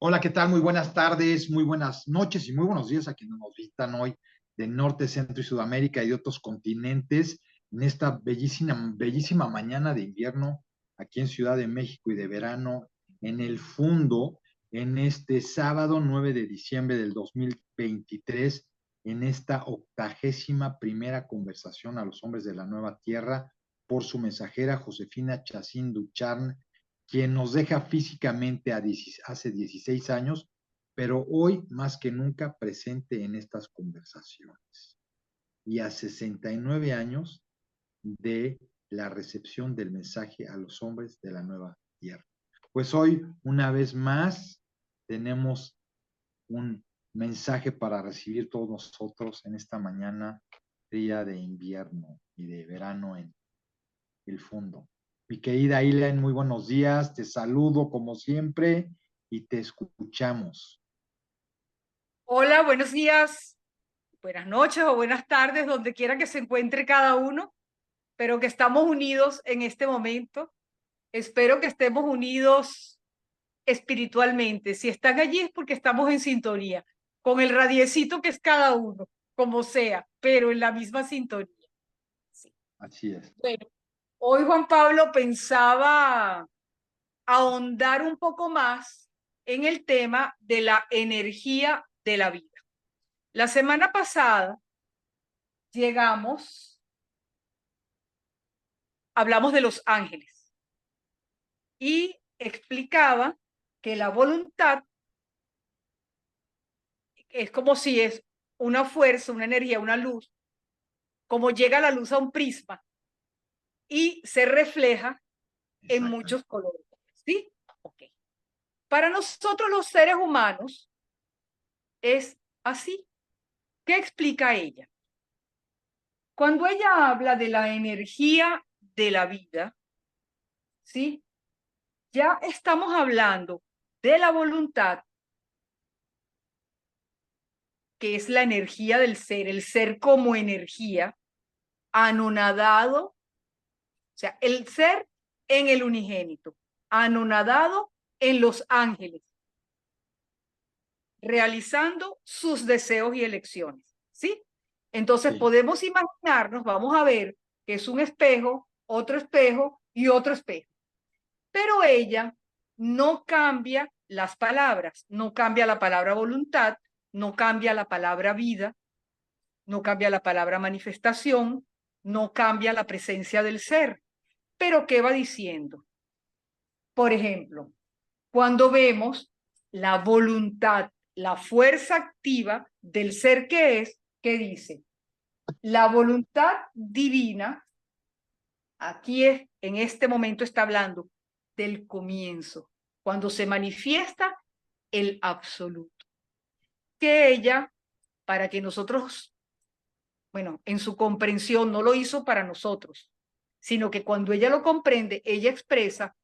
Hola, ¿qué tal? Muy buenas tardes, muy buenas noches y muy buenos días a quienes nos visitan hoy de Norte, Centro y Sudamérica y de otros continentes en esta bellísima mañana de invierno aquí en Ciudad de México y de verano en el Fundo, en este sábado 9 de diciembre del 2023, en esta 81ª conversación a los hombres de la nueva tierra por su mensajera Josefina Chacín Ducharn, quien nos deja físicamente hace 16 años, pero hoy más que nunca presente en estas conversaciones. Y a 69 años de la recepción del mensaje a los hombres de la nueva tierra. Pues hoy, una vez más, tenemos un mensaje para recibir todos nosotros en esta mañana fría de invierno y de verano en el Fundo. Mi querida Aileen, muy buenos días, te saludo como siempre y te escuchamos. Hola, buenos días, buenas noches o buenas tardes, donde quiera que se encuentre cada uno, pero que estamos unidos en este momento. Espero que estemos unidos espiritualmente. Si están allí es porque estamos en sintonía, con el radiecito que es cada uno, como sea, pero en la misma sintonía. Sí. Así es. Bueno, hoy Juan Pablo pensaba ahondar un poco más en el tema de la energía de la vida. La semana pasada llegamos, hablamos de los ángeles y explicaba que la voluntad es como si es una fuerza, una energía, una luz, como llega la luz a un prisma y se refleja en Exactamente. muchos colores. ¿Sí? Ok. Para nosotros los seres humanos es así. ¿Qué explica ella? Cuando ella habla de la energía de la vida, ¿sí? Ya estamos hablando de la voluntad, que es la energía del ser, el ser como energía, anonadado, o sea, el ser en el unigénito, anonadado en los ángeles, realizando sus deseos y elecciones, ¿sí? Entonces Sí, podemos imaginarnos, vamos a ver que es un espejo, otro espejo y otro espejo. Pero ella no cambia las palabras, no cambia la palabra voluntad, no cambia la palabra vida, no cambia la palabra manifestación, no cambia la presencia del ser. Pero ¿qué va diciendo? Por ejemplo, cuando vemos la voluntad, la fuerza activa del ser que es, ¿qué dice? La voluntad divina, aquí es, en este momento está hablando del comienzo, cuando se manifiesta el absoluto. Que ella, para que nosotros, bueno, en su comprensión no lo hizo para nosotros, sino que cuando ella lo comprende, ella expresa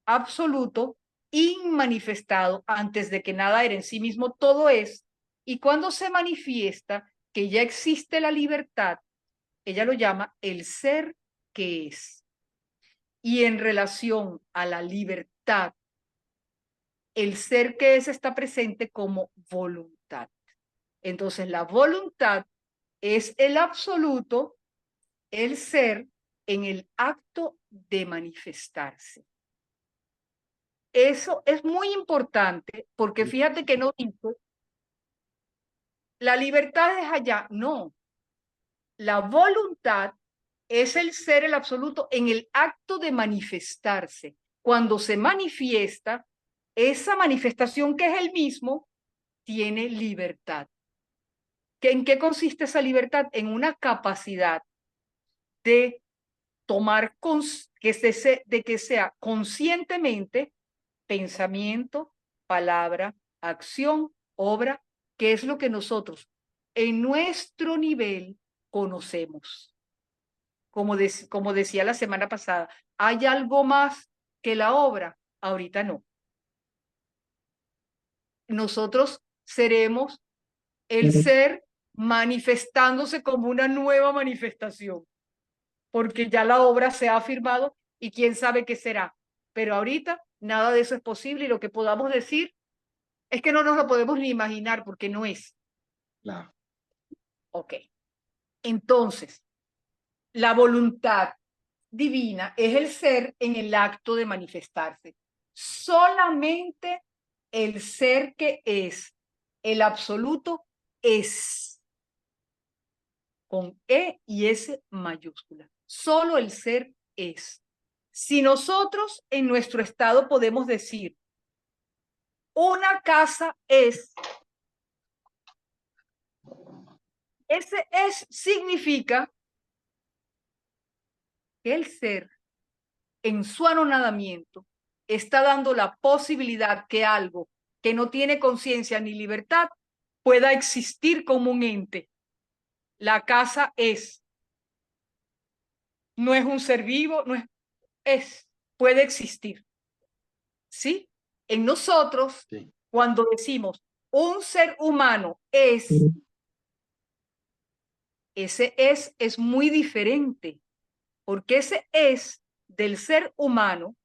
absoluto, inmanifestado, antes de que nada era en sí mismo, todo es, y cuando se manifiesta que ya existe la libertad, ella lo llama el ser que es. Y en relación a la libertad, el ser que es está presente como voluntad. Entonces, la voluntad es el absoluto, el ser en el acto de manifestarse. Eso es muy importante porque sí, fíjate que no dice la libertad es allá, no. La voluntad es el ser, el absoluto, en el acto de manifestarse. Cuando se manifiesta, esa manifestación que es el mismo tiene libertad. ¿En qué consiste esa libertad? En una capacidad de tomar, de que sea conscientemente pensamiento, palabra, acción, obra, que es lo que nosotros en nuestro nivel conocemos. Como decía la semana pasada, ¿hay algo más que la obra? Ahorita no. Nosotros seremos el ser manifestándose como una nueva manifestación, porque ya la obra se ha afirmado y quién sabe qué será. Pero ahorita nada de eso es posible y lo que podamos decir Es que no nos lo podemos ni imaginar porque no es. Claro. Ok. Entonces, la voluntad divina es el ser en el acto de manifestarse. Solamente el ser que es, el absoluto, es. Con E y S mayúscula. Solo el ser es. Si nosotros en nuestro estado podemos decir, una casa es, ese es significa que el ser en su anonadamiento está dando la posibilidad que algo que no tiene conciencia ni libertad pueda existir como un ente. La casa es, no es un ser vivo, no es, puede existir. ¿Sí? En nosotros, Sí. cuando decimos un ser humano es, ese es muy diferente, porque ese es del ser humano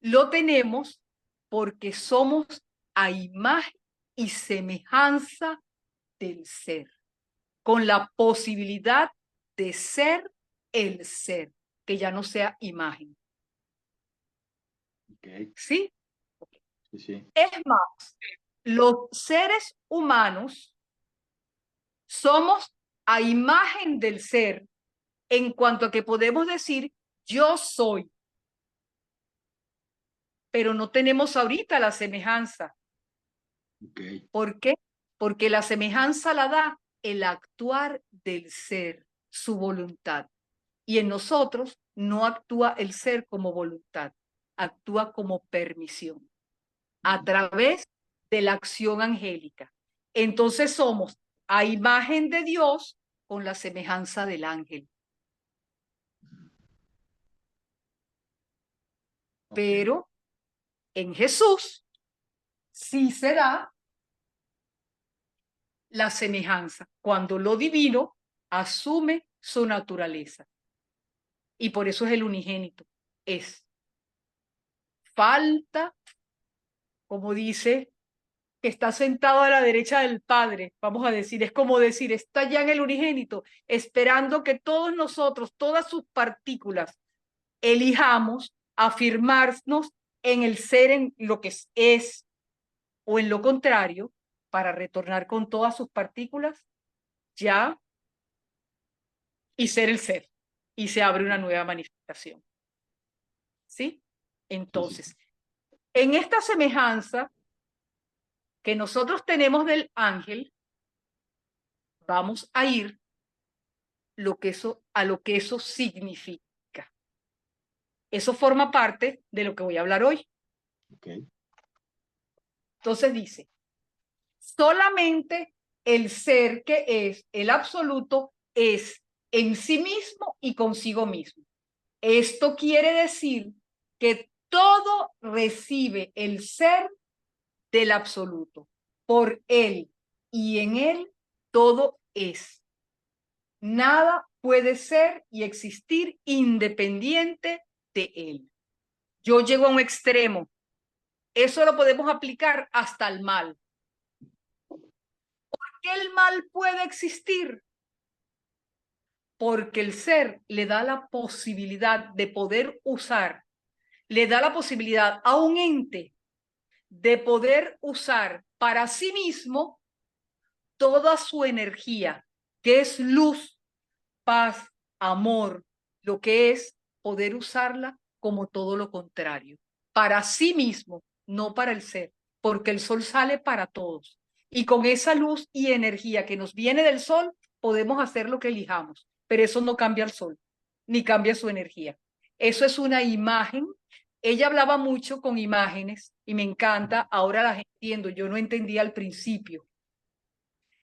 lo tenemos porque somos a imagen y semejanza del ser, con la posibilidad de ser el ser, que ya no sea imagen. Okay. ¿Sí? Sí, sí. Es más, los seres humanos somos a imagen del ser en cuanto a que podemos decir yo soy, pero no tenemos ahorita la semejanza. Okay. ¿Por qué? Porque la semejanza la da el actuar del ser, su voluntad. Y en nosotros no actúa el ser como voluntad, actúa como permisión, a través de la acción angélica. Entonces somos a imagen de Dios con la semejanza del ángel. Okay. Pero en Jesús sí se da la semejanza, cuando lo divino asume su naturaleza. Y por eso es el unigénito. Es falta, como dice, que está sentado a la derecha del Padre, vamos a decir, es como decir, está ya en el unigénito, esperando que todos nosotros, todas sus partículas, elijamos afirmarnos en el ser, en lo que es o en lo contrario, para retornar con todas sus partículas ya y ser el ser. Y se abre una nueva manifestación. ¿Sí? Sí, sí. Entonces, en esta semejanza que nosotros tenemos del ángel, vamos a ir a lo que eso significa. Eso forma parte de lo que voy a hablar hoy. Okay. Entonces dice, solamente el ser que es el absoluto es en sí mismo y consigo mismo. Esto quiere decir que todo recibe el ser del absoluto. Por él y en él todo es. Nada puede ser y existir independiente de él. Yo llego a un extremo. Eso lo podemos aplicar hasta el mal. ¿Por qué el mal puede existir? Porque el ser le da la posibilidad de poder usar, le da la posibilidad a un ente de poder usar para sí mismo toda su energía, que es luz, paz, amor, lo que es poder usarla como todo lo contrario, para sí mismo, no para el ser, porque el sol sale para todos. Y con esa luz y energía que nos viene del sol, podemos hacer lo que elijamos, pero eso no cambia el sol, ni cambia su energía. Eso es una imagen. Ella hablaba mucho con imágenes y me encanta, ahora las entiendo, yo no entendía al principio,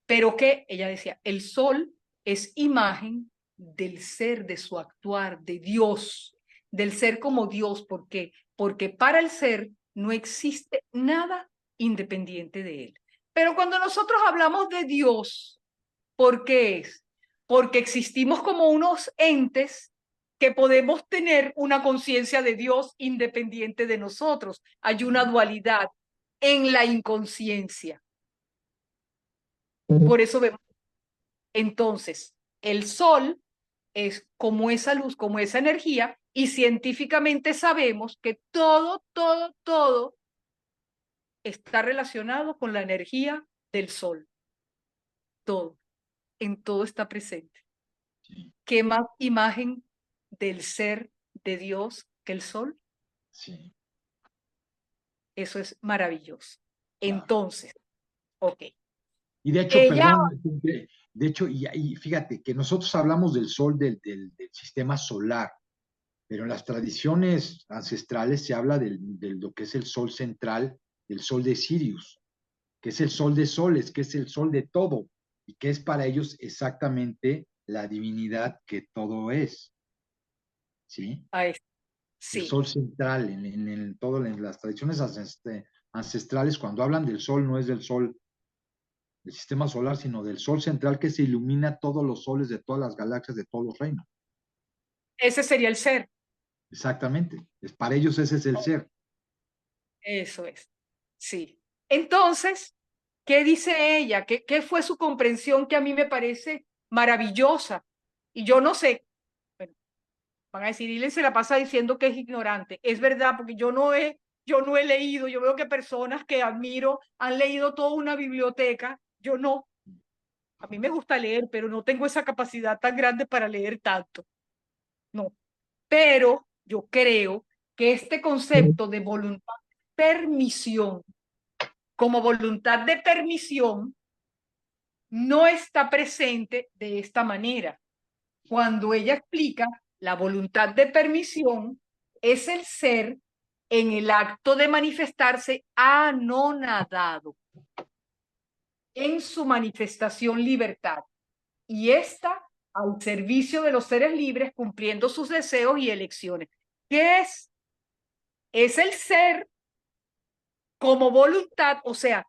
pero que ella decía, el sol es imagen del ser, de su actuar, de Dios, del ser como Dios. ¿Por qué? Porque para el ser no existe nada independiente de él. Pero cuando nosotros hablamos de Dios, ¿por qué es? Porque existimos como unos entes que podemos tener una conciencia de Dios independiente de nosotros. Hay una dualidad. en la inconsciencia. Por eso vemos. Entonces, el sol es como esa luz, como esa energía, y científicamente sabemos que todo está relacionado con la energía del sol. Todo, en todo está presente. Sí, ¿Qué más imagen del ser de Dios que el sol? sí, Eso es maravilloso. claro. Entonces, ok. Y de hecho, Ella, perdón, de hecho, y fíjate que nosotros hablamos del sol del sistema solar, pero en las tradiciones ancestrales se habla de lo que es el sol central, el sol de Sirius, que es el sol de soles, que es el sol de todo, y que es para ellos exactamente la divinidad que todo es, ¿sí? El sí, sol central, en las tradiciones ancestrales, cuando hablan del sol, no es del sol del sistema solar, sino del sol central que se ilumina todos los soles de todas las galaxias, de todos los reinos. ese sería el ser. Exactamente. Para ellos ese es el ser. Eso es. Sí. Entonces, ¿qué dice ella? ¿Qué fue su comprensión que a mí me parece maravillosa? Y yo no sé, bueno, van a decir, y se la pasa diciendo que es ignorante. Es verdad, porque yo no he leído, yo veo que personas que admiro han leído toda una biblioteca, yo no. A mí me gusta leer, pero no tengo esa capacidad tan grande para leer tanto. No. Pero yo creo que este concepto de voluntad de permisión, como voluntad de permisión, no está presente de esta manera. Cuando ella explica la voluntad de permisión, es el ser en el acto de manifestarse anonadado en su manifestación libertad. Y está al servicio de los seres libres cumpliendo sus deseos y elecciones. ¿Qué es? Es el ser como voluntad, o sea,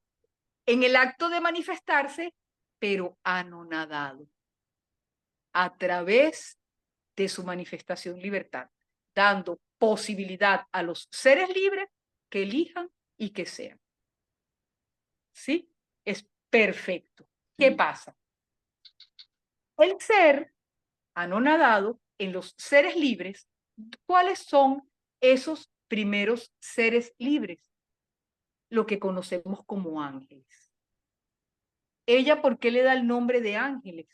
en el acto de manifestarse, pero anonadado, a través de su manifestación libertad, dando posibilidad a los seres libres que elijan y que sean. ¿Sí? Es perfecto. ¿Qué Sí, pasa? El ser anonadado en los seres libres, ¿cuáles son esos primeros seres libres? Lo que conocemos como ángeles. ¿Ella por qué le da el nombre de ángeles?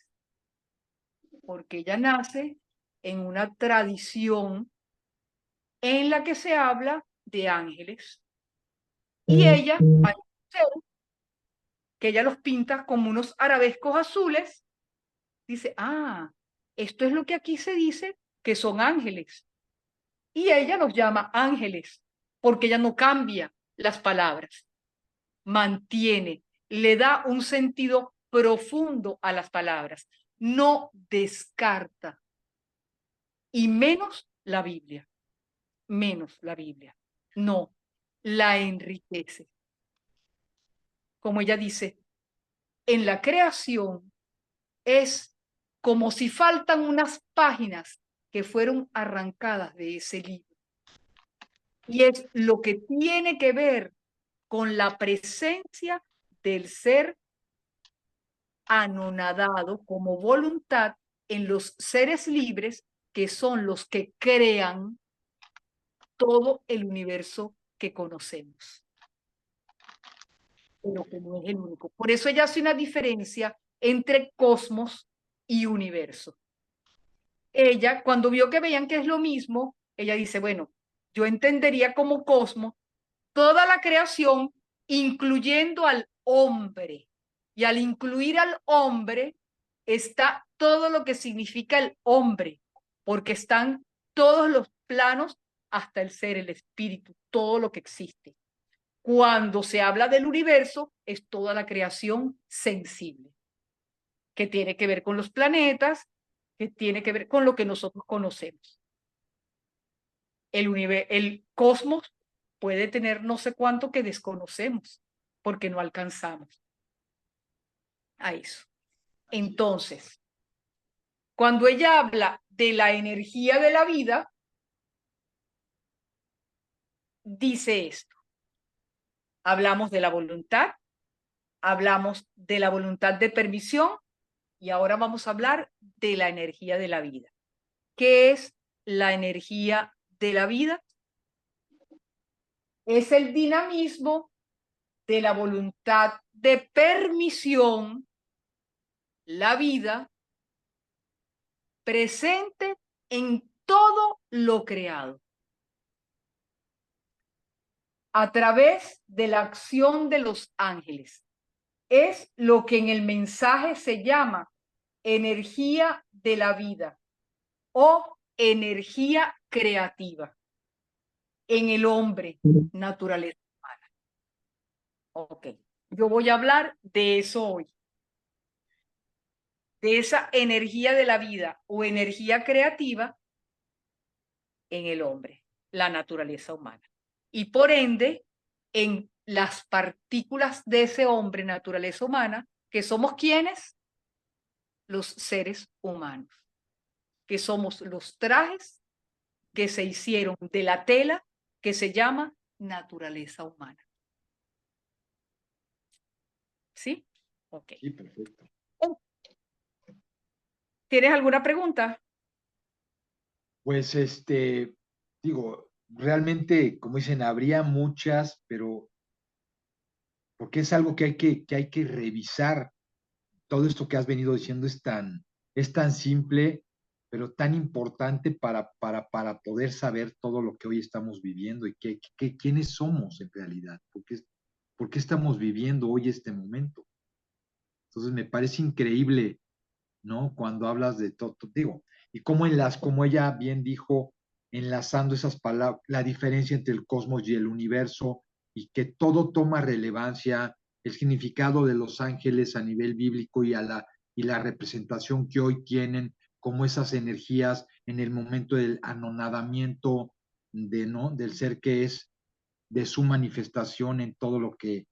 Porque ella nace en una tradición en la que se habla de ángeles. Y ella, hay un ser que ella los pinta como unos arabescos azules, dice, ah, esto es lo que aquí se dice que son ángeles. Y ella los llama ángeles, porque ella no cambia las palabras, mantiene, le da un sentido profundo a las palabras, no descarta, y menos la Biblia, no, la enriquece. Como ella dice, en la creación es como si faltan unas páginas que fueron arrancadas de ese libro. Y es lo que tiene que ver con la presencia del ser anonadado como voluntad en los seres libres que son los que crean todo el universo que conocemos, pero que no es el único. Por eso ella hace una diferencia entre cosmos y universo. Ella, cuando vio que veían que es lo mismo, ella dice, bueno, yo entendería como cosmos toda la creación, incluyendo al hombre. Y al incluir al hombre está todo lo que significa el hombre, porque están todos los planos hasta el ser, el espíritu, todo lo que existe. Cuando se habla del universo, es toda la creación sensible, que tiene que ver con los planetas, que tiene que ver con lo que nosotros conocemos. El cosmos puede tener no sé cuánto que desconocemos, porque no alcanzamos a eso. así es. Entonces, cuando ella habla de la energía de la vida, dice esto. Hablamos de la voluntad, hablamos de la voluntad de permisión y ahora vamos a hablar de la energía de la vida. ¿Qué es la energía de la vida? Es el dinamismo de la voluntad de permisión, la vida presente en todo lo creado, a través de la acción de los ángeles. Es lo que en el mensaje se llama energía de la vida o energía creativa en el hombre, naturaleza humana. Ok, yo voy a hablar de eso hoy, de esa energía de la vida o energía creativa en el hombre, la naturaleza humana. Y por ende, en las partículas de ese hombre, naturaleza humana, que somos quienes, los seres humanos, que somos los trajes que se hicieron de la tela que se llama naturaleza humana. ¿Sí? Ok. Sí, perfecto. ¿Tienes alguna pregunta? Pues digo, realmente, como dicen, habría muchas, pero porque es algo que hay que revisar. Todo esto que has venido diciendo es tan simple, pero tan importante para poder saber todo lo que hoy estamos viviendo y quiénes somos en realidad, por qué estamos viviendo hoy este momento. Entonces me parece increíble, ¿no? Cuando hablas de todo, digo, y como como ella bien dijo, enlazando esas palabras, la diferencia entre el cosmos y el universo, y que todo toma relevancia, el significado de los ángeles a nivel bíblico y la representación que hoy tienen, como esas energías en el momento del anonadamiento ¿no? Del ser que es, de su manifestación en todo lo que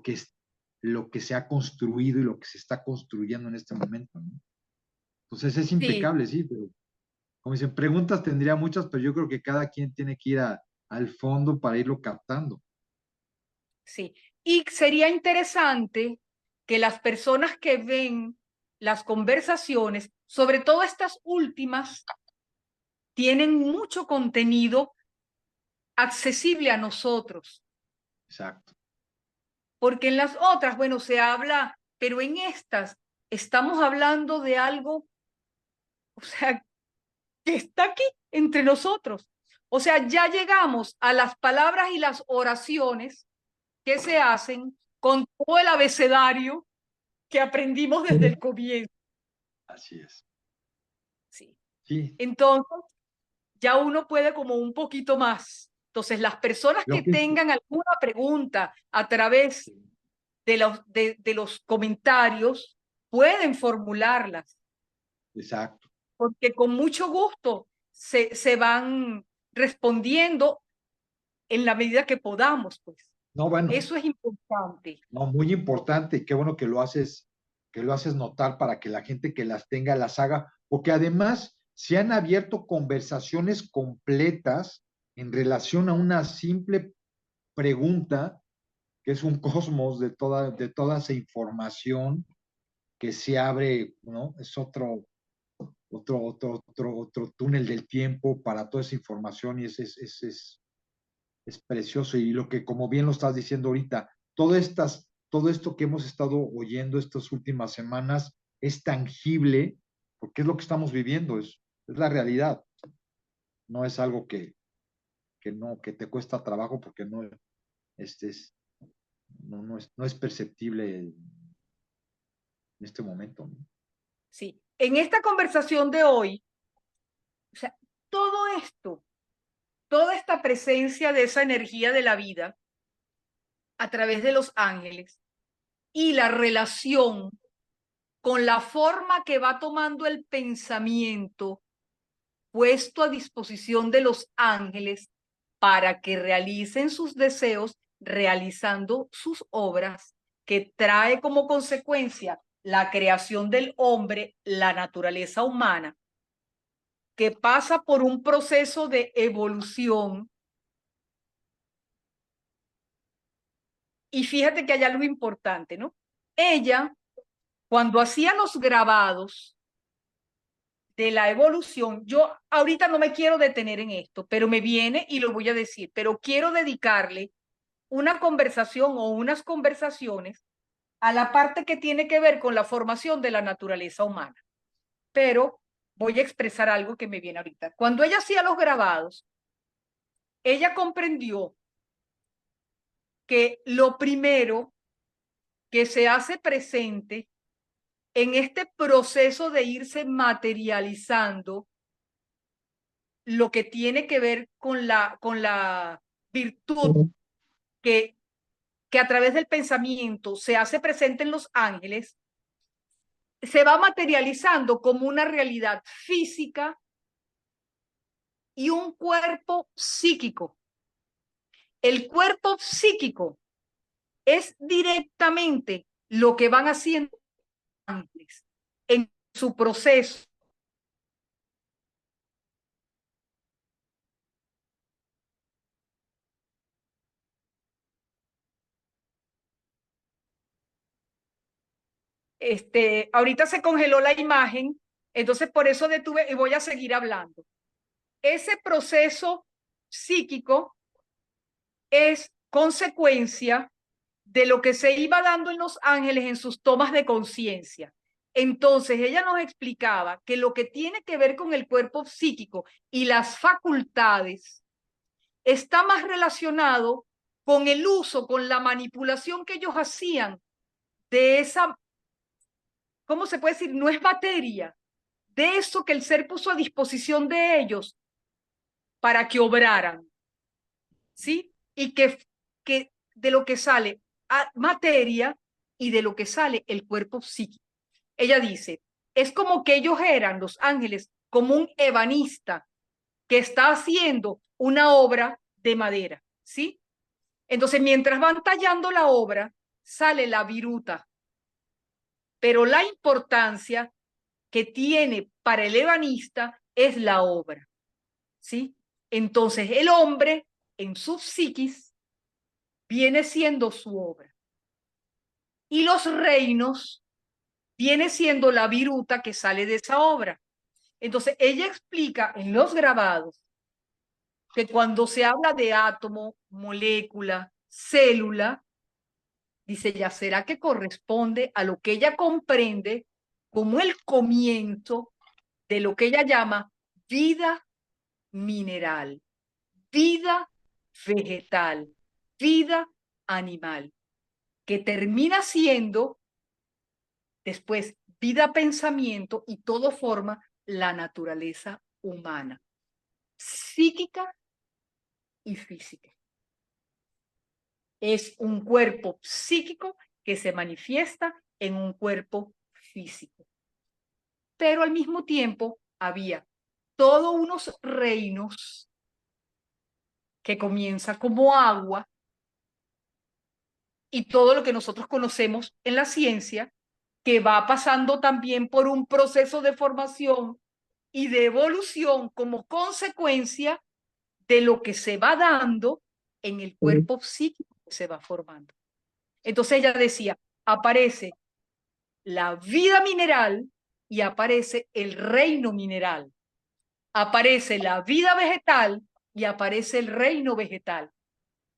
es, lo que se ha construido y lo que se está construyendo en este momento, ¿no? Entonces es Sí, impecable, sí, pero como dicen, preguntas tendría muchas, pero yo creo que cada quien tiene que ir al fondo para irlo captando. sí. Y sería interesante que las personas que ven las conversaciones, sobre todo estas últimas, tienen mucho contenido accesible a nosotros, Exacto. porque en las otras, bueno, se habla, pero en estas estamos hablando de algo, o sea, que está aquí entre nosotros. O sea, ya llegamos a las palabras y las oraciones que se hacen con todo el abecedario que aprendimos desde el comienzo. Así es. Sí. Sí, Entonces, ya uno puede como un poquito más. Entonces, las personas lo que que es, tengan alguna pregunta a través de los comentarios pueden formularlas, exacto. porque con mucho gusto se van respondiendo en la medida que podamos, pues. No, bueno, Eso es importante. no, muy importante y qué bueno que lo haces notar para que la gente que las tenga las haga, porque además se han abierto conversaciones completas en relación a una simple pregunta, que es un cosmos de toda esa información que se abre, ¿no? Es otro túnel del tiempo para toda esa información y es precioso. Y lo que, como bien lo estás diciendo ahorita, todo esto que hemos estado oyendo estas últimas semanas es tangible porque es lo que estamos viviendo, es la realidad. No es algo que te cuesta trabajo porque este es, no es perceptible en este momento, ¿no? Sí. En esta conversación de hoy, o sea, todo esto, toda esta presencia de esa energía de la vida a través de los ángeles y la relación con la forma que va tomando el pensamiento puesto a disposición de los ángeles para que realicen sus deseos, realizando sus obras, que trae como consecuencia la creación del hombre, la naturaleza humana, que pasa por un proceso de evolución Y fíjate que hay algo importante, ¿no? Ella, cuando hacía los grabados de la evolución, yo ahorita no me quiero detener en esto, pero me viene y lo voy a decir, pero quiero dedicarle una conversación o unas conversaciones a la parte que tiene que ver con la formación de la naturaleza humana. Pero voy a expresar algo que me viene ahorita. Cuando ella hacía los grabados, ella comprendió que lo primero que se hace presente en este proceso de irse materializando lo que tiene que ver con la virtud que a través del pensamiento se hace presente en los ángeles, se va materializando como una realidad física y un cuerpo psíquico. El cuerpo psíquico es directamente lo que van haciendo los ángeles en su proceso. Ahorita se congeló la imagen, entonces por eso detuve y voy a seguir hablando. Ese proceso psíquico es consecuencia de lo que se iba dando en los ángeles en sus tomas de conciencia. Entonces ella nos explicaba que lo que tiene que ver con el cuerpo psíquico y las facultades está más relacionado con el uso, con la manipulación que ellos hacían de esa, ¿cómo se puede decir? No es materia, de eso que el ser puso a disposición de ellos para que obraran, ¿sí? Y que de lo que sale materia y de lo que sale el cuerpo psíquico. Ella dice, es como que ellos eran, los ángeles, como un ebanista que está haciendo una obra de madera, ¿sí? Entonces, mientras van tallando la obra, sale la viruta, pero la importancia que tiene para el ebanista es la obra, ¿sí? Entonces, el hombre en su psiquis viene siendo su obra. Y los reinos viene siendo la viruta que sale de esa obra. Entonces, ella explica en los grabados que cuando se habla de átomo, molécula, célula, dice, ya será que corresponde a lo que ella comprende como el comienzo de lo que ella llama vida mineral, vida vegetal, vida animal, que termina siendo después vida pensamiento y todo forma la naturaleza humana, psíquica y física. Es un cuerpo psíquico que se manifiesta en un cuerpo físico. Pero al mismo tiempo había todos unos reinos que comienza como agua y todo lo que nosotros conocemos en la ciencia, que va pasando también por un proceso de formación y de evolución como consecuencia de lo que se va dando en el cuerpo psíquico que se va formando. Entonces ella decía, aparece la vida mineral y aparece el reino mineral. Aparece la vida vegetal y aparece el reino vegetal.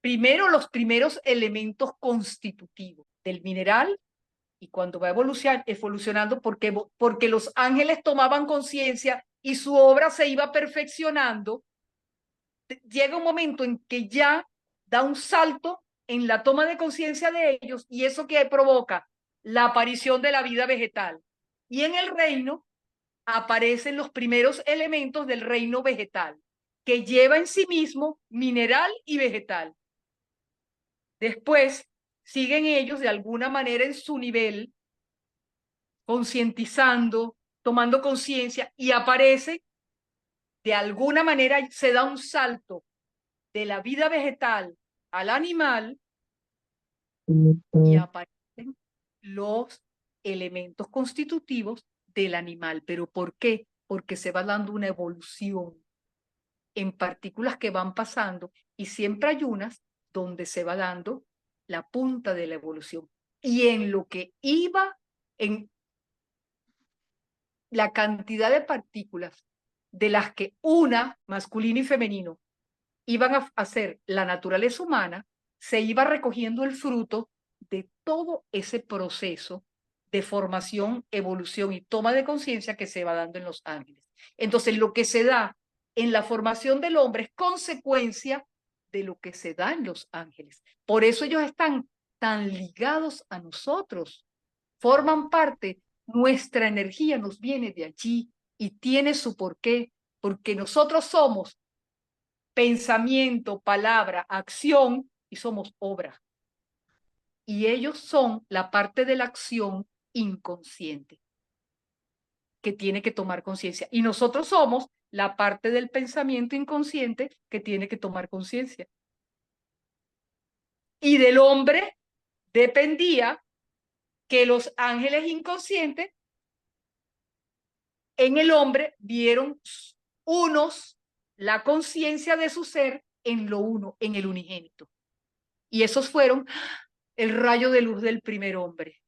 Primero los primeros elementos constitutivos del mineral y cuando va evolucionando porque los ángeles tomaban conciencia y su obra se iba perfeccionando, llega un momento en que ya da un salto en la toma de conciencia de ellos y eso que provoca la aparición de la vida vegetal. Y en el reino aparecen los primeros elementos del reino vegetal, que lleva en sí mismo mineral y vegetal. Después siguen ellos de alguna manera en su nivel, concientizando, tomando conciencia y aparece, de alguna manera se da un salto de la vida vegetal al animal y aparecen los elementos constitutivos del animal. ¿Pero por qué? Porque se va dando una evolución en partículas que van pasando y siempre hay unas donde se va dando la punta de la evolución. Y en lo que iba, en la cantidad de partículas de las que una, masculino y femenino, iban a hacer la naturaleza humana, se iba recogiendo el fruto de todo ese proceso de formación, evolución y toma de conciencia que se va dando en los ángeles. Entonces, lo que se da en la formación del hombre es consecuencia de lo que se da en los ángeles. Por eso ellos están tan ligados a nosotros, forman parte, nuestra energía nos viene de allí y tiene su porqué, porque nosotros somos pensamiento, palabra, acción y somos obra. Y ellos son la parte de la acción inconsciente que tiene que tomar conciencia. Y nosotros somos la parte del pensamiento inconsciente que tiene que tomar conciencia. Y del hombre dependía que los ángeles inconscientes en el hombre vieron unos la conciencia de su ser en lo uno, en el unigénito. Y esos fueron el rayo de luz del primer hombre.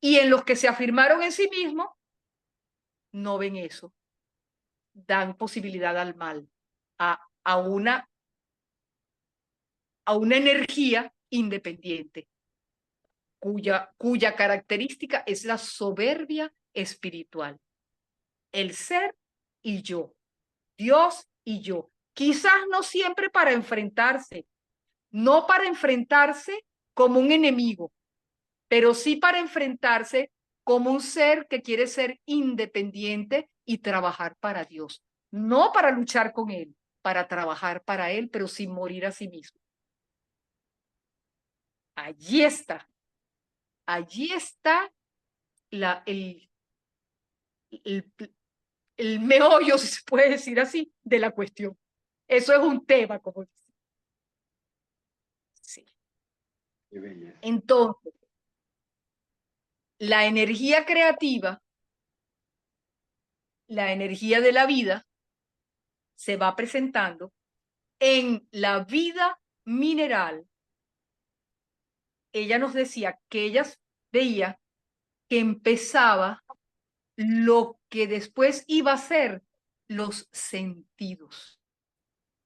Y en los que se afirmaron en sí mismos, no ven eso. Dan posibilidad al mal, a una energía independiente, cuya característica es la soberbia espiritual. El ser y yo, Dios y yo. Quizás no siempre para enfrentarse, no para enfrentarse como un enemigo, pero sí para enfrentarse como un ser que quiere ser independiente y trabajar para Dios. No para luchar con Él, para trabajar para Él, pero sin morir a sí mismo. Allí está la, el, el meollo, si se puede decir así, de la cuestión. Eso es un tema, como dice. Sí. Qué belleza. Entonces, la energía creativa, la energía de la vida, se va presentando en la vida mineral. Ella nos decía que ella veía que empezaba lo que después iba a ser los sentidos.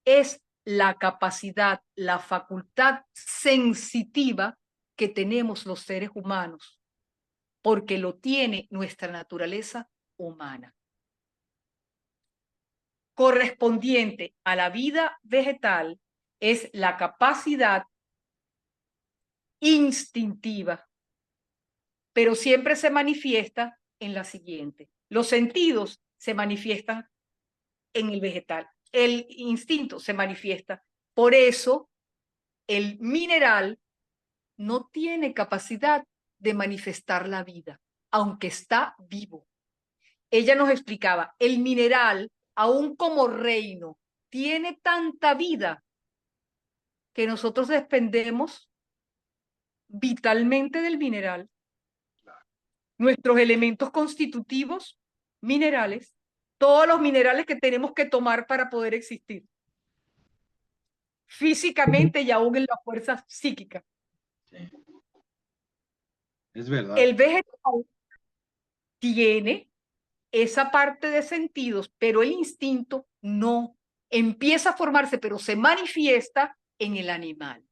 Es la capacidad, la facultad sensitiva que tenemos los seres humanos, porque lo tiene nuestra naturaleza humana. Correspondiente a la vida vegetal es la capacidad instintiva, pero siempre se manifiesta en la siguiente. Los sentidos se manifiestan en el vegetal, el instinto se manifiesta. Por eso, el mineral no tiene capacidad de manifestar la vida, aunque está vivo. Ella nos explicaba, el mineral, aún como reino, tiene tanta vida que nosotros dependemos vitalmente del mineral. Nuestros elementos constitutivos, minerales, todos los minerales que tenemos que tomar para poder existir, físicamente y aún en la fuerza psíquica. Sí. Es verdad. El vegetal tiene esa parte de sentidos, pero el instinto no. Empieza a formarse, pero se manifiesta en el animal.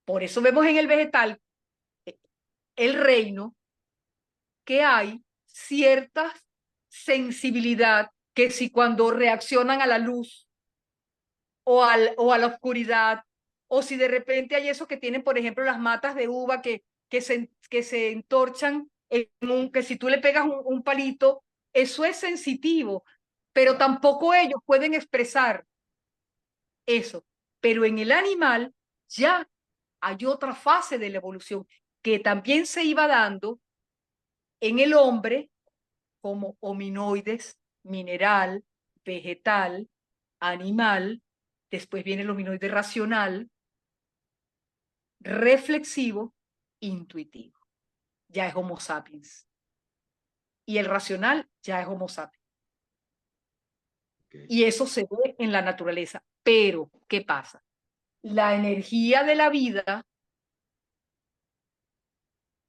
Por eso vemos en el vegetal el reino que hay cierta sensibilidad que si cuando reaccionan a la luz o a la oscuridad, o si de repente hay eso que tienen, por ejemplo, las matas de uva que se entorchan, que si tú le pegas un palito, eso es sensitivo, pero tampoco ellos pueden expresar eso. Pero en el animal ya hay otra fase de la evolución que también se iba dando en el hombre como hominoides, mineral, vegetal, animal, después viene el hominoide racional, reflexivo, intuitivo. Ya es Homo sapiens. Y el racional ya es Homo sapiens. Okay. Y eso se ve en la naturaleza. Pero, ¿qué pasa? La energía de la vida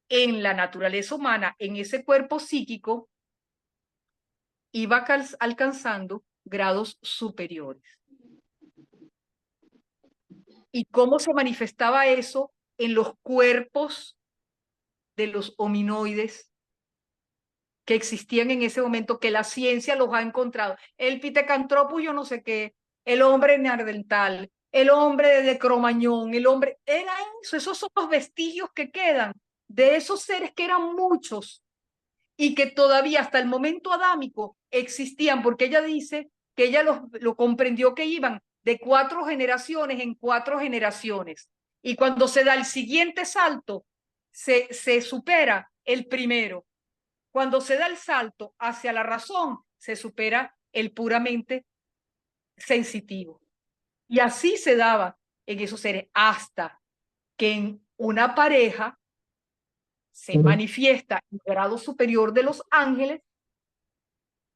en la naturaleza humana, en ese cuerpo psíquico, iba alcanzando grados superiores. ¿Y cómo se manifestaba eso en los cuerpos de los hominoides que existían en ese momento, que la ciencia los ha encontrado? El Pithecanthropus, yo no sé qué, el hombre neandertal, el hombre de Cromañón, el hombre, era eso, esos son los vestigios que quedan de esos seres que eran muchos y que todavía hasta el momento adámico existían, porque ella dice que ella lo comprendió que iban de 4 generaciones en 4 generaciones. Y cuando se da el siguiente salto, se supera el primero. Cuando se da el salto hacia la razón, se supera el puramente sensitivo. Y así se daba en esos seres, hasta que en una pareja se manifiesta el grado superior de los ángeles.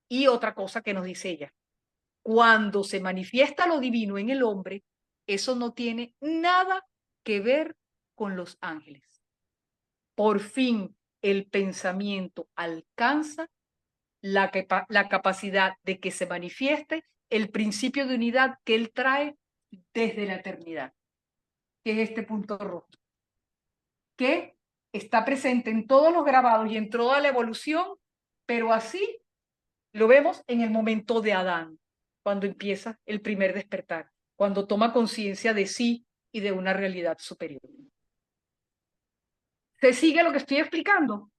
Y otra cosa que nos dice ella, cuando se manifiesta lo divino en el hombre, eso no tiene nada que ver con los ángeles. Por fin el pensamiento alcanza la capacidad de que se manifieste el principio de unidad que él trae desde la eternidad, que es este punto rojo, que está presente en todos los grabados y en toda la evolución, pero así lo vemos en el momento de Adán, cuando empieza el primer despertar, cuando toma conciencia de sí y de una realidad superior. ¿Se sigue lo que estoy explicando?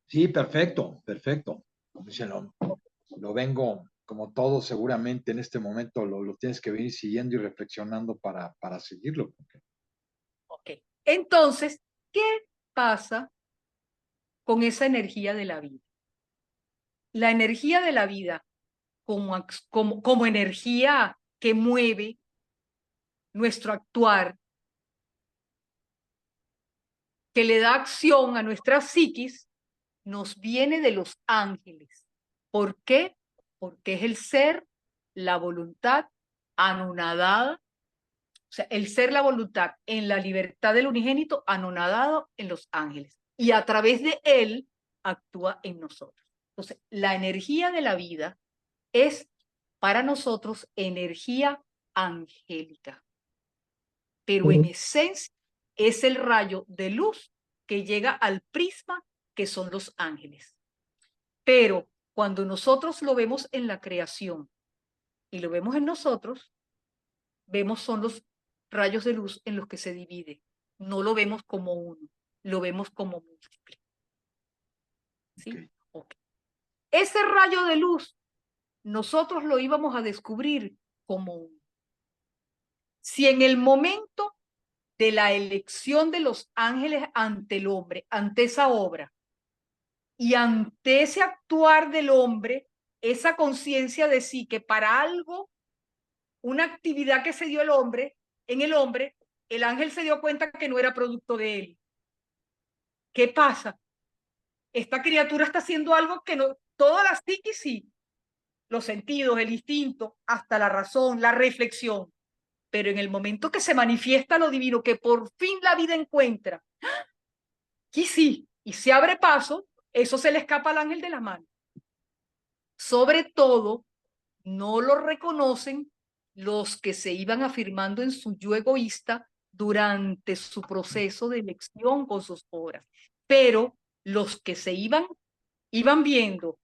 Sí, perfecto, perfecto. Lo vengo, como todo, seguramente en este momento lo tienes que venir siguiendo y reflexionando para seguirlo. Ok. Entonces, ¿qué pasa con esa energía de la vida? La energía de la vida como energía que mueve nuestro actuar, que le da acción a nuestra psiquis, nos viene de los ángeles. ¿Por qué? Porque es el ser, la voluntad anonadada, o sea, el ser, la voluntad en la libertad del unigénito anonadado en los ángeles. Y a través de él actúa en nosotros. Entonces, la energía de la vida es para nosotros energía angélica, pero en esencia es el rayo de luz que llega al prisma que son los ángeles. Pero cuando nosotros lo vemos en la creación y lo vemos en nosotros, vemos son los rayos de luz en los que se divide. No lo vemos como uno, lo vemos como múltiple. ¿Sí? Okay. Okay. Ese rayo de luz nosotros lo íbamos a descubrir como uno. Si en el momento de la elección de los ángeles ante el hombre, ante esa obra, y ante ese actuar del hombre, esa conciencia de sí, que para algo, una actividad que se dio en el hombre, el ángel se dio cuenta que no era producto de él. ¿Qué pasa? Esta criatura está haciendo algo que no, todas las psiquis sí, los sentidos, el instinto, hasta la razón, la reflexión. Pero en el momento que se manifiesta lo divino, que por fin la vida encuentra, y sí, y se abre paso, eso se le escapa al ángel de la mano. Sobre todo, no lo reconocen los que se iban afirmando en su yo egoísta durante su proceso de elección con sus obras. Pero los que iban viendo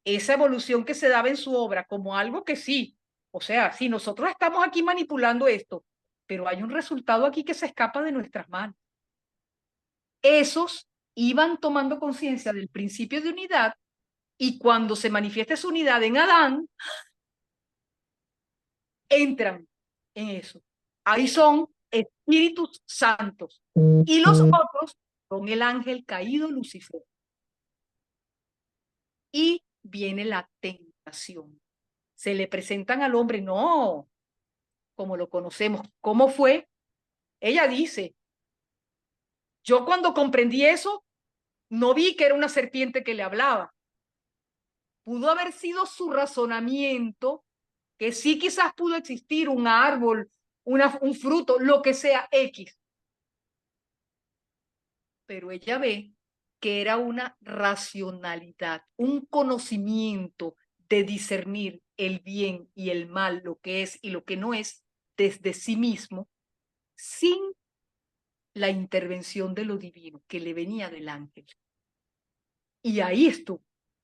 esa evolución que se daba en su obra como algo que sí, o sea, si nosotros estamos aquí manipulando esto, pero hay un resultado aquí que se escapa de nuestras manos. Esos iban tomando conciencia del principio de unidad y cuando se manifiesta esa unidad en Adán, entran en eso. Ahí son espíritus santos. Y los otros son el ángel caído Lucifer. Y viene la tentación. Se le presentan al hombre, no, como lo conocemos. ¿Cómo fue? Ella dice, yo cuando comprendí eso, no vi que era una serpiente que le hablaba. Pudo haber sido su razonamiento, que sí quizás pudo existir un árbol, un fruto, lo que sea X. pero ella ve que era una racionalidad, un conocimiento de discernir el bien y el mal, lo que es y lo que no es, desde sí mismo, sin la intervención de lo divino que le venía del ángel. Y ahí estuvo.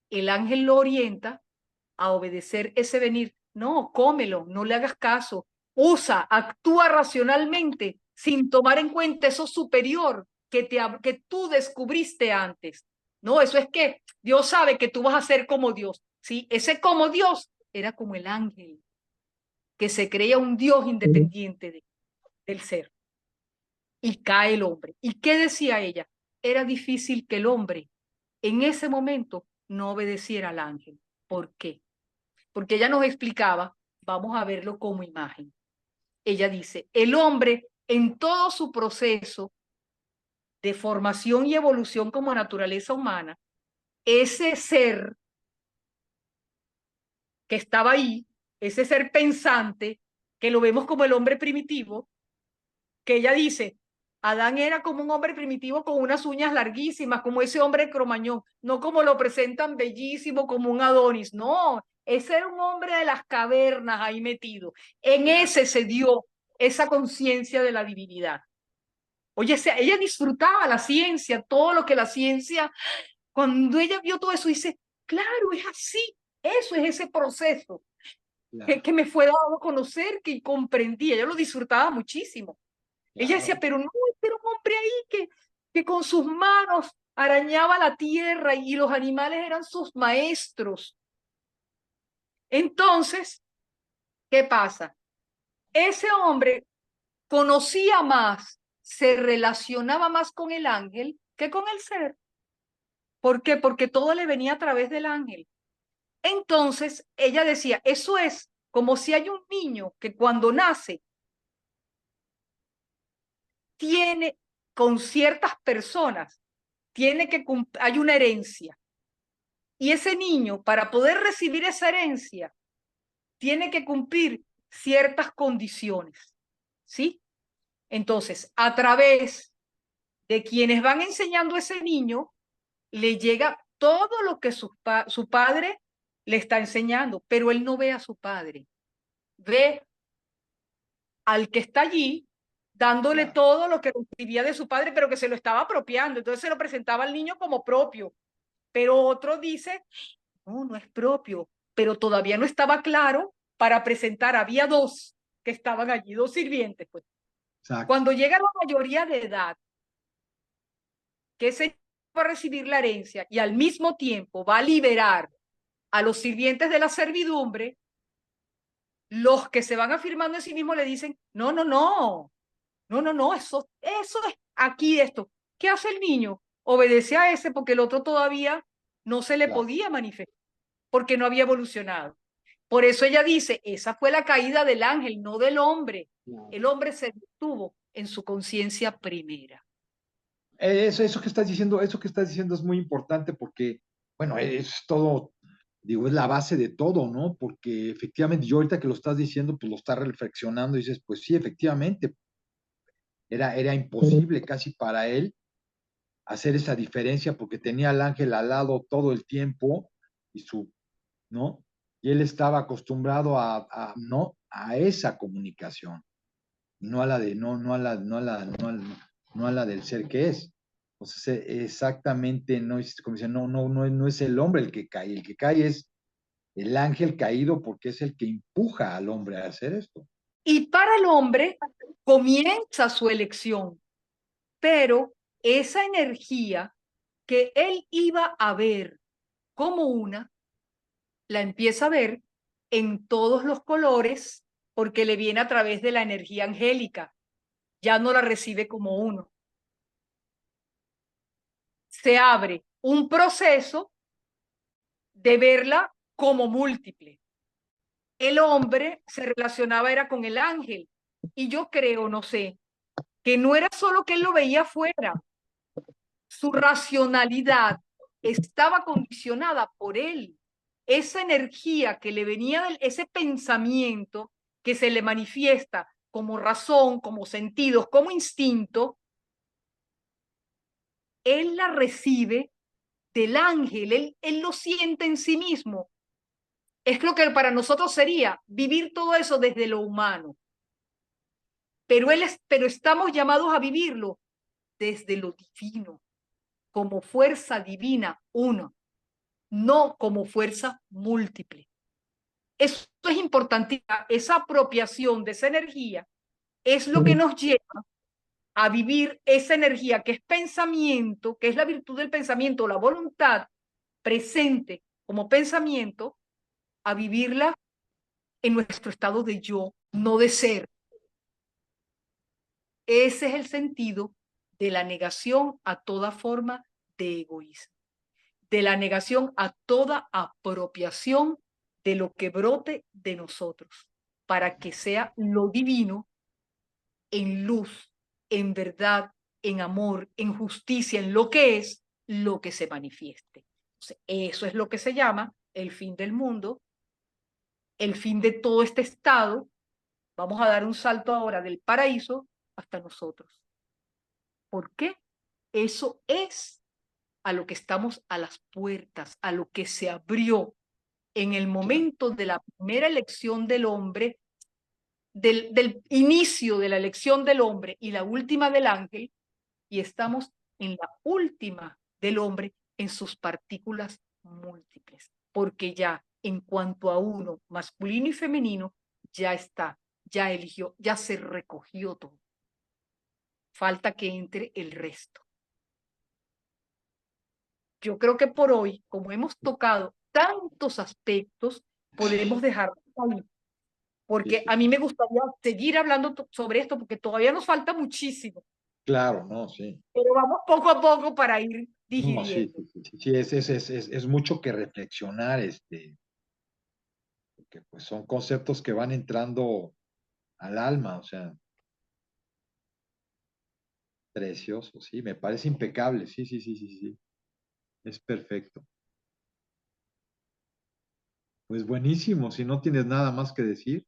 El ángel lo orienta a obedecer ese venir. No, cómelo, no le hagas caso. Usa, actúa racionalmente sin tomar en cuenta eso superior que tú descubriste antes. No, eso es que Dios sabe que tú vas a ser como Dios. Sí, ese como Dios era como el ángel, que se creía un Dios independiente del ser. Y cae el hombre. ¿Y qué decía ella? Era difícil que el hombre en ese momento no obedeciera al ángel. ¿Por qué? Porque ella nos explicaba, vamos a verlo como imagen. Ella dice, el hombre en todo su proceso de formación y evolución como naturaleza humana, ese ser que estaba ahí, ese ser pensante, que lo vemos como el hombre primitivo, que ella dice, Adán era como un hombre primitivo con unas uñas larguísimas, como ese hombre cromañón, no como lo presentan bellísimo como un Adonis, no, ese era un hombre de las cavernas ahí metido. En ese se dio esa conciencia de la divinidad. Oye, ella disfrutaba la ciencia, todo lo que la ciencia, cuando ella vio todo eso, dice, claro, es así, eso es ese proceso que me fue dado a conocer, que comprendía, yo lo disfrutaba muchísimo. Ella decía, pero no, era un hombre ahí que con sus manos arañaba la tierra y los animales eran sus maestros. Entonces, ¿qué pasa? Ese hombre conocía más, se relacionaba más con el ángel que con el ser. ¿Por qué? Porque todo le venía a través del ángel. Entonces, ella decía, eso es como si hay un niño que cuando nace tiene con ciertas personas, hay una herencia. Y ese niño, para poder recibir esa herencia, tiene que cumplir ciertas condiciones, ¿sí? Entonces, a través de quienes van enseñando a ese niño, le llega todo lo que su padre le está enseñando, pero él no ve a su padre, ve al que está allí dándole todo lo que recibía de su padre, pero que se lo estaba apropiando, entonces se lo presentaba al niño como propio, pero otro dice, no, no es propio, pero todavía no estaba claro para presentar, había dos que estaban allí, dos sirvientes, pues. Exacto. Cuando llega la mayoría de edad, que ese va a recibir la herencia y al mismo tiempo va a liberar a los sirvientes de la servidumbre, los que se van afirmando en sí mismos le dicen, no, no, no, no, no, no, eso es aquí esto. ¿Qué hace el niño? Obedece a ese porque el otro todavía no se le podía manifestar, porque no había evolucionado. Por eso ella dice, esa fue la caída del ángel, no del hombre. El hombre se detuvo en su conciencia primera. Eso que estás diciendo es muy importante porque, bueno, es todo, digo, es la base de todo, ¿no? Porque efectivamente, yo ahorita que lo estás diciendo, pues lo estás reflexionando y dices, pues sí, efectivamente, era imposible casi para él hacer esa diferencia porque tenía al ángel al lado todo el tiempo y ¿no? Y él estaba acostumbrado no, a esa comunicación, no a la de, no a la del ser que es. Entonces, exactamente, no es, como dicen, no es el hombre el que cae es el ángel caído porque es el que empuja al hombre a hacer esto. Y para el hombre comienza su elección, pero esa energía que él iba a ver como una, la empieza a ver en todos los colores porque le viene a través de la energía angélica, ya no la recibe como uno. Se abre un proceso de verla como múltiple. El hombre se relacionaba era con el ángel y yo creo, no sé, que no era solo que él lo veía afuera, su racionalidad estaba condicionada por él. Esa energía que le venía ese pensamiento que se le manifiesta como razón, como sentidos, como instinto, él la recibe del ángel, él lo siente en sí mismo. Es lo que para nosotros sería vivir todo eso desde lo humano. Pero estamos llamados a vivirlo desde lo divino, como fuerza divina, uno, no como fuerza múltiple. Esto es importante, esa apropiación de esa energía es lo que nos lleva a vivir esa energía que es pensamiento, que es la virtud del pensamiento, la voluntad presente como pensamiento, a vivirla en nuestro estado de yo, no de ser. Ese es el sentido de la negación a toda forma de egoísmo, de la negación a toda apropiación de lo que brote de nosotros, para que sea lo divino en luz, en verdad, en amor, en justicia, en lo que es, lo que se manifieste. Entonces, eso es lo que se llama el fin del mundo, el fin de todo este estado. Vamos a dar un salto ahora del paraíso hasta nosotros. ¿Por qué? Eso es a lo que estamos a las puertas, a lo que se abrió en el momento de la primera elección del hombre, del inicio de la elección del hombre y la última del ángel, y estamos en la última del hombre en sus partículas múltiples, porque ya en cuanto a uno, masculino y femenino, ya está, ya eligió, ya se recogió todo. Falta que entre el resto. Yo creo que por hoy, como hemos tocado tantos aspectos, podemos dejarlo ahí, porque a mí me gustaría seguir hablando sobre esto, porque todavía nos falta muchísimo. Claro, no, sí. Pero vamos poco a poco para ir No, sí, digiriendo. sí, sí, sí, es mucho que reflexionar, porque pues son conceptos que van entrando al alma, o sea, precioso, sí, me parece impecable, sí, sí, sí, sí, sí, es perfecto. Pues buenísimo, si no tienes nada más que decir.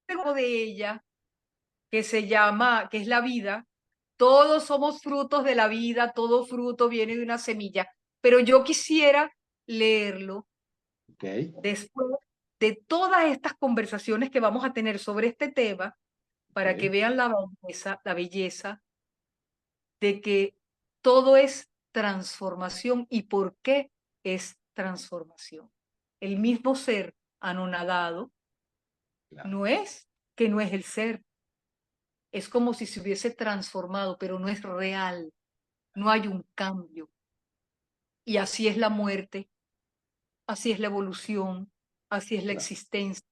Luego de ella, que se llama, que es la vida, todos somos frutos de la vida, todo fruto viene de una semilla, pero yo quisiera leerlo Ok, después de todas estas conversaciones que vamos a tener sobre este tema, para que ok, vean la belleza de que todo es transformación y por qué es transformación. El mismo ser anonadado claro, no es que no es el ser, es como si se hubiese transformado, pero no es real, no hay un cambio. Y así es la muerte, así es la evolución, así es la claro, existencia,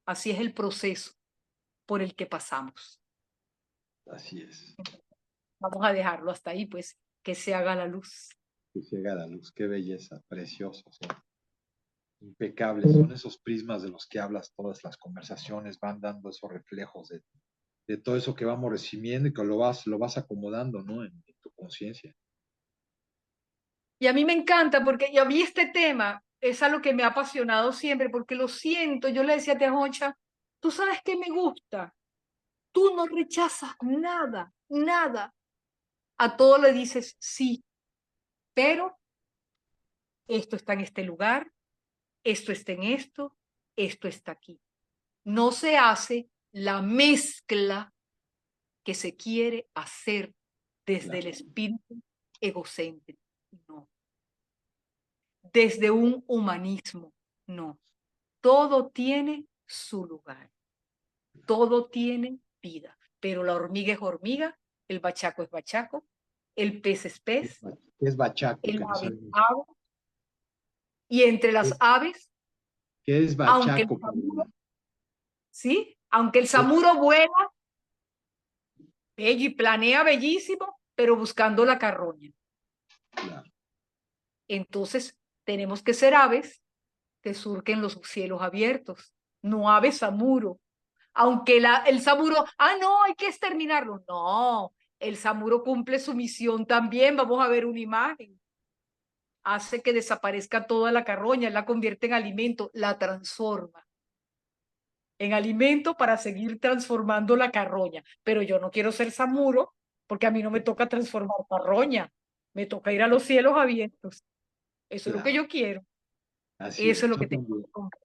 así es el proceso por el que pasamos. así es. Vamos a dejarlo hasta ahí, pues, que se haga la luz. Que llega la luz, qué belleza, precioso, sí. Impecables, son esos prismas de los que hablas, todas las conversaciones van dando esos reflejos de todo eso que vamos recibiendo y que lo vas acomodando, ¿no? En tu conciencia. Y a mí me encanta porque y a mí este tema es algo que me ha apasionado siempre porque lo siento. Yo le decía a Tejoncha, tú sabes que me gusta. Tú no rechazas nada, nada. A todo le dices sí, pero esto está en este lugar, esto está en esto está aquí. No se hace la mezcla que se quiere hacer desde el Claro, espíritu egocéntrico. No. Desde un humanismo. No. Todo tiene su lugar, todo tiene vida, pero la hormiga es hormiga, el bachaco es bachaco, el pez es pez, es bachaco, el que no ave es sabemos. ave, y entre las aves, ¿Qué es aunque el bachaco, samuro, Paulina? ¿sí? Aunque el samuro vuela bello y planea bellísimo, pero buscando la carroña. Claro, Entonces, tenemos que ser aves que surquen los cielos abiertos, no aves samuro. Aunque el samuro, no, hay que exterminarlo. No, el samuro cumple su misión también. Vamos a ver una imagen. Hace que desaparezca toda la carroña, la convierte en alimento, la transforma. en alimento para seguir transformando la carroña. Pero yo no quiero ser Samuro porque a mí no me toca transformar carroña, me toca ir a los cielos abiertos. Eso es lo que Claro, yo quiero, así eso es es. lo Yo que tengo también. que comprar,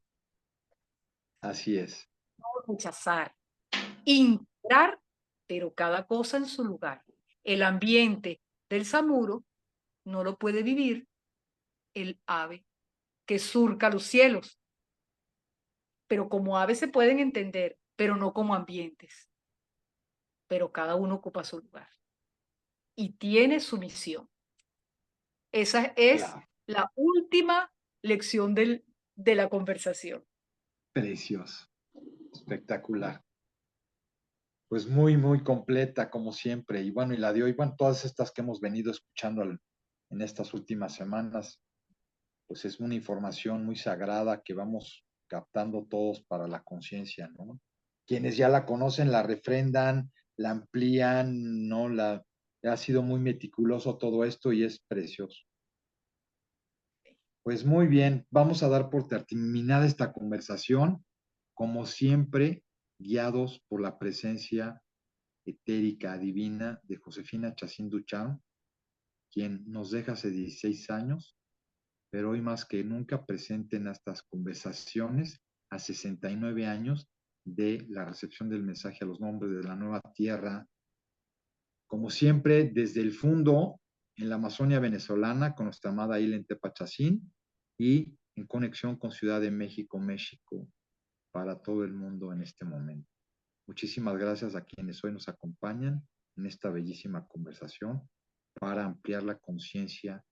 Así es. rechazar, integrar, pero cada cosa en su lugar. El ambiente del Samuro no lo puede vivir el ave que surca los cielos, pero como aves se pueden entender, pero no como ambientes, pero cada uno ocupa su lugar y tiene su misión. Esa es Claro. la última lección de la conversación. Precioso. Espectacular. Pues muy, muy completa, como siempre. Y bueno, y la de hoy, bueno, todas estas que hemos venido escuchando en estas últimas semanas, pues es una información muy sagrada que vamos captando todos para la conciencia, ¿no? Quienes ya la conocen la refrendan, la amplían, ¿no? Ha sido muy meticuloso todo esto y es precioso. Pues muy bien, vamos a dar por terminada esta conversación, como siempre, guiados por la presencia etérica divina de Josefina Chacín Duchamp, quien nos deja hace 16 años, pero hoy más que nunca presente en estas conversaciones a 69 años de la recepción del mensaje a los nombres de la nueva tierra, como siempre, desde el fondo en la Amazonia venezolana con nuestra amada Isla Tepachacín y en conexión con Ciudad de México, México, para todo el mundo en este momento. Muchísimas gracias a quienes hoy nos acompañan en esta bellísima conversación para ampliar la conciencia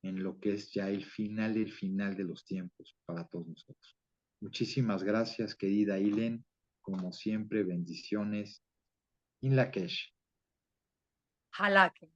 en lo que es ya el final de los tiempos para todos nosotros. Muchísimas gracias, querida Ilen. Como siempre, bendiciones. In Lakesh. Jalaque.